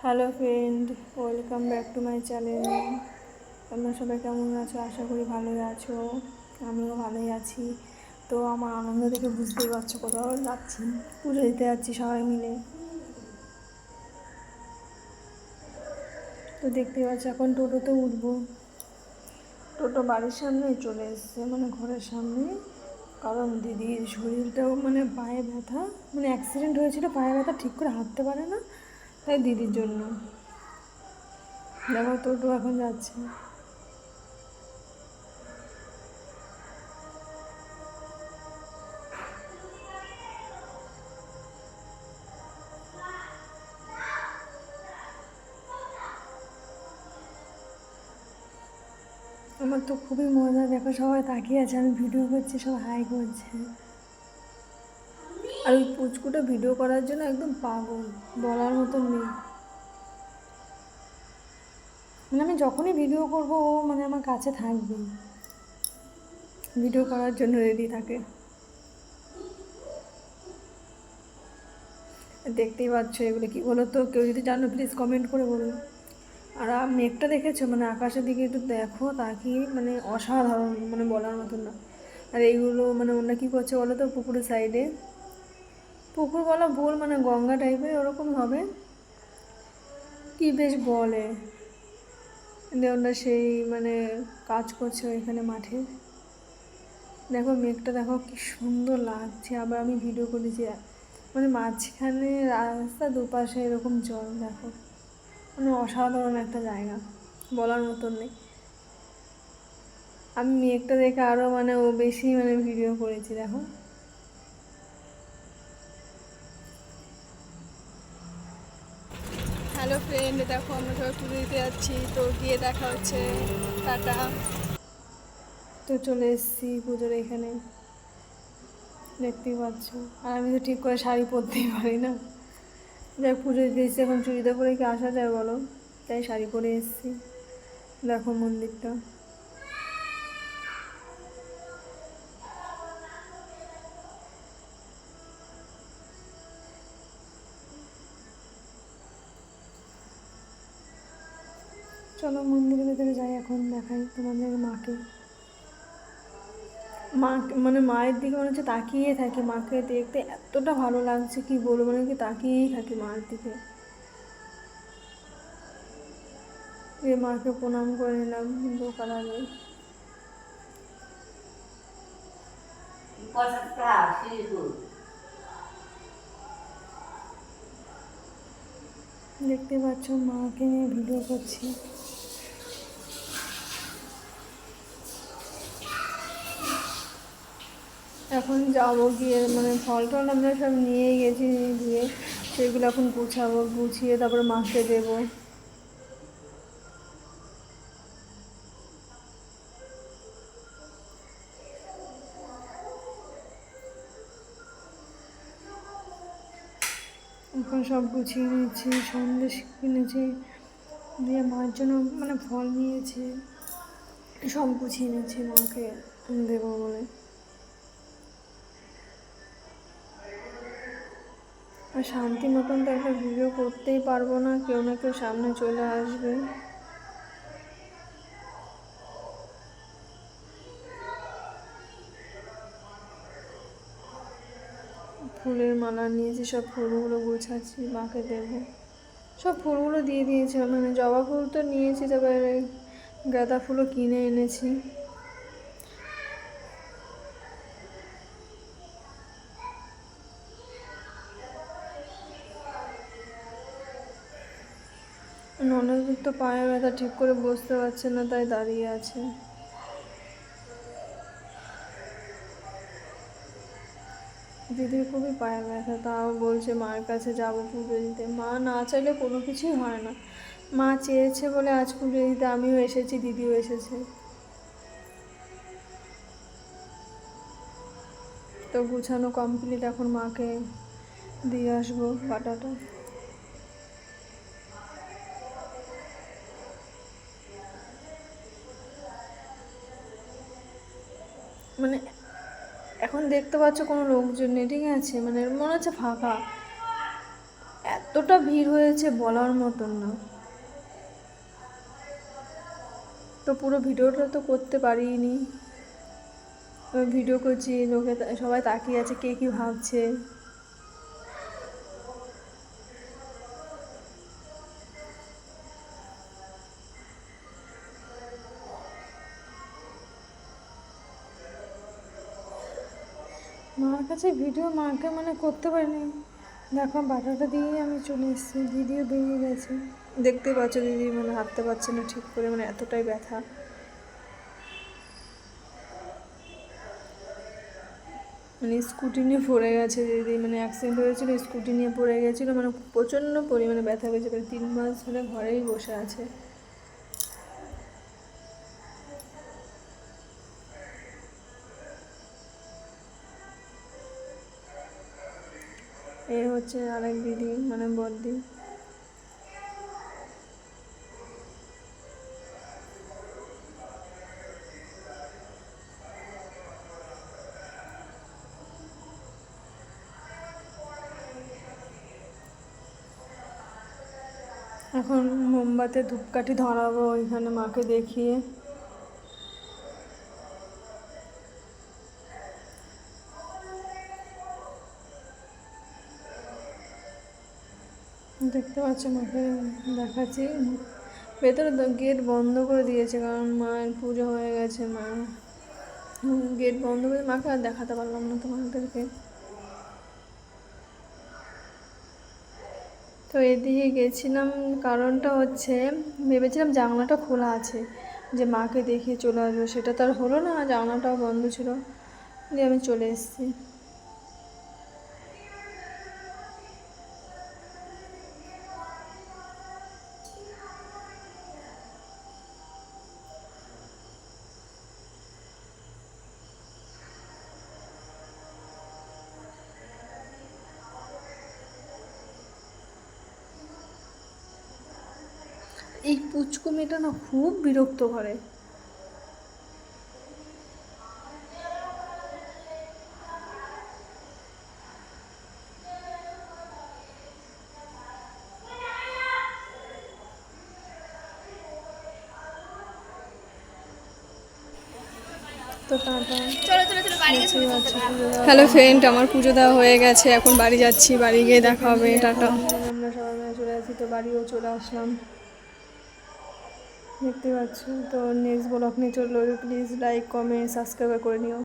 Hello friend, welcome back to my channel. তোমরা সবাই কেমন আছো? আশা করি ভালোই আছো। আমিও ভালোই আছি। তো আমার আনন্দ দেখে বুঝতেই পারছো, কোথাও যাচ্ছি, পুজো দিতে যাচ্ছি সবাই মিলে। তো দেখতেই পাচ্ছি এখন টোটোতে উঠবো। টোটো বাড়ির সামনেই চলে এসছে, মানে ঘরের সামনে। কারণ দিদির শরীরটাও মানে পায়ে ব্যথা, মানে অ্যাক্সিডেন্ট হয়েছিল, পায়ে ব্যথা, ঠিক করে হাঁটতে পারে না, তাই দিদির জন্য দেখো টোটো এখন যাচ্ছে। আমার তো খুবই মজা, দেখো সবাই তাকিয়ে আছে, আমি ভিডিও করছি, সব হাই করছে। আর ওই পুচকুটা ভিডিও করার জন্য একদম পাগল, বলার মতন নেই। মানে আমি যখনই ভিডিও করব ও মানে আমার কাছে থাকবেই, ভিডিও করার জন্য রেডি থাকে। দেখতেই পাচ্ছ এগুলো কি বলো তো, কেউ যদি জানো প্লিজ কমেন্ট করে বলো। আর মেঘটা দেখেছো, মানে আকাশের দিকে একটু দেখো, তাকিয়ে মানে অসাধারণ, মানে বলার মতন না। আর এইগুলো মানে ওরা কী করছে বলো তো, পুকুরের সাইডে, পুকুর বলা ভুল, মানে গঙ্গা টাইপের ওরকম হবে, কি বেশ বলে, ওরা সেই মানে কাজ করছে ওইখানে মাঠে। দেখো মেঘটা দেখো কি সুন্দর লাগছে। আবার আমি ভিডিও করেছি, মানে মাঝখানে রাস্তা, দুপাশে এরকম জল, দেখো মানে অসাধারণ একটা জায়গা, বলার মতন নেই। আমি মেঘটা দেখে আরও মানে ও বেশি মানে ভিডিও করেছি, দেখো। হ্যালো ফ্রেন্ড, দেখো আমরা সবাই পুজো দিতে যাচ্ছি, তো গিয়ে দেখা হচ্ছে, টাটা। তো চলে এসেছি পুজোর এখানে, দেখতেই পাচ্ছ। আর আমি তো ঠিক করে শাড়ি পরতেই পারি না, যাই পুজো দিতে এসেছি, এখন চুড়িদার পরে কি আসা যায় বলো, তাই শাড়ি পরে এসেছি। দেখো মন্দিরটা, চলো মন্দিরের ভেতরে যাই, এখন দেখাই তোমাদের মাকে। মা মানে মায়ের দিকে মনে হচ্ছে তাকিয়ে থাকি, মাকে দেখতে এতটা ভালো লাগছে কি বলবো, মানে কি তাকিয়েই থাকি মায়ের দিকে। মাকে প্রণাম করে নিলাম ঢোকার আগে। দেখতে পাচ্ছ মাকে নিয়ে ভিডিও করছি। এখন যাবো, গিয়ে মানে ফল টল আমরা সব নিয়েই গেছি, দিয়ে সেগুলো এখন গুছাবো, গুছিয়ে তারপরে মাকে দেবো। এখন সব গুছিয়ে নিয়েছি, সন্দেশ কিনেছি, দিয়ে মার জন্য মানে ফল নিয়েছি, সব গুছিয়ে নিয়েছি মাকে দেবো বলে। আর শান্তি মতন তো একটা ভিডিও করতেই পারবো না, কেউ না কেউ সামনে চলে আসবে। ফুলের মালা নিয়েছি, সব ফুলগুলো গোছাচ্ছি, মাকে দেবো। সব ফুলগুলো দিয়ে দিয়েছি, মানে জবা ফুল তো নিয়েছি, তারপরে গাঁদা ফুলও কিনে এনেছি। ননদের তো পায়ে ব্যথা, ঠিক করে বসতে পারছে না, তাই দাঁড়িয়ে আছে। দিদির খুবই পায়ে ব্যথা, তাও বলছে মার কাছে যাবো পুজো দিতে। মা না চাইলে কোনো কিছুই হয় না, মা চেয়েছে বলে আজ পুজো দিতে আমিও এসেছি, দিদিও এসেছে। তো গুছানো কমপ্লিট, এখন মাকে দিয়ে আসবো বাটাটা। মানে এখন দেখতে পাচ্ছ কোনো লোকজন নেই, ঠিক আছে, মানে মনে হচ্ছে ফাঁকা। এত এতটা ভিড় হয়েছে বলার মতন না। তো পুরো ভিডিওটা তো করতে পারিনি, ভিডিও করছি, লোকে সবাই তাকিয়ে আছে কে কী ভাবছে। মার কাছে ভিডিও মাকে মানে করতে পারিনি। দেখো বাটাটা দিয়ে আমি চলে এসেছি, দিদিও বেরিয়ে গেছে, দেখতে পাচ্ছ দিদি মানে হাঁটতে পারছে না ঠিক করে, মানে এতটাই ব্যথা। মানে স্কুটি নিয়ে পড়ে গেছে দিদি, মানে অ্যাক্সিডেন্ট হয়েছিল, স্কুটি নিয়ে পড়ে গেছিলো, মানে প্রচণ্ড পরিমাণে ব্যথা পেয়েছে, মানে 3 মাস ধরে ঘরেই বসে আছে। এ হচ্ছে আরেক দিদি মানে বড়দি। এখন মোমবাতি ধূপকাঠি ধরাবো ওইখানে মাকে দেখিয়ে। দেখতে পাচ্ছ মাকে দেখাচ্ছি, ভেতরে গেট বন্ধ করে দিয়েছে কারণ মায়ের পুজো হয়ে গেছে, মা গেট বন্ধ করে মাকে আর দেখাতে পারলাম না তোমাদেরকে। তো এদিকে গেছিলাম, কারণটা হচ্ছে ভেবেছিলাম জানলাটা খোলা আছে যে মাকে দেখিয়ে চলে আসবো, সেটা তো আর হলো না, জানলাটাও বন্ধ ছিল, দিয়ে আমি চলে এসেছি। এই পুচকু মেয়েটা না খুব বিরক্ত করে। তো টাটা। হ্যালো ফ্রেন্ড, আমার পুজো দেওয়া হয়ে গেছে, এখন বাড়ি যাচ্ছি, বাড়ি গিয়ে দেখা হবে, টাটা। আমরা সবাই মিলে চলে আসছি, তো বাড়িও চলে আসলাম, দেখতে পাচ্ছ। তো নেক্সট ব্লগ নিয়ে চললো, প্লিজ লাইক কমেন্ট সাবস্ক্রাইব করে নিও।